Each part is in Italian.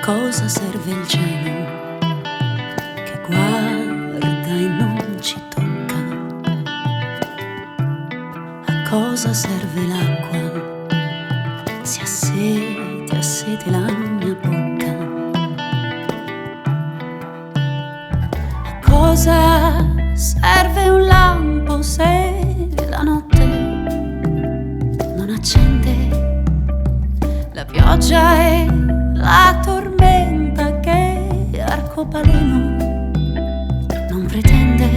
cosa serve il cielo che guarda e non ci tocca? A cosa serve l'acqua se a sete la mia bocca? A cosa serve un lampo se la notte non accende? La pioggia è la tormenta che arcobaleno non pretende.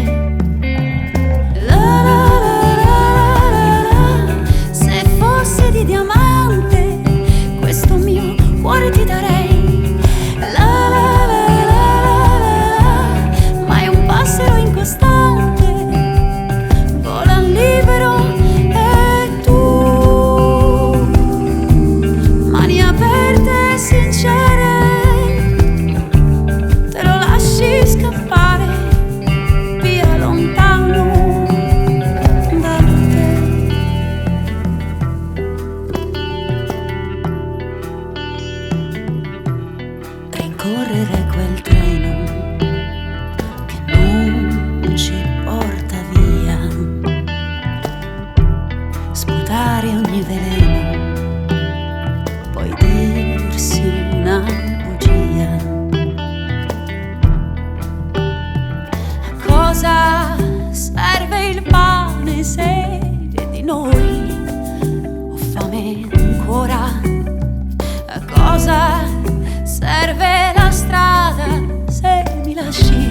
La la la la la la. Se fosse di diamante questo mio cuore ti darei. La la la la la. Ma è un passero incostante, vola libero e tu, mani aperte e sincere, te lo lasci scappare via lontano da te. Rincorrere quel treno che non ci porta via, sputare ogni veleno, poi dirsi una bugia. A cosa serve il pane se di noi ho fame ancora? A cosa serve la strada se mi lasci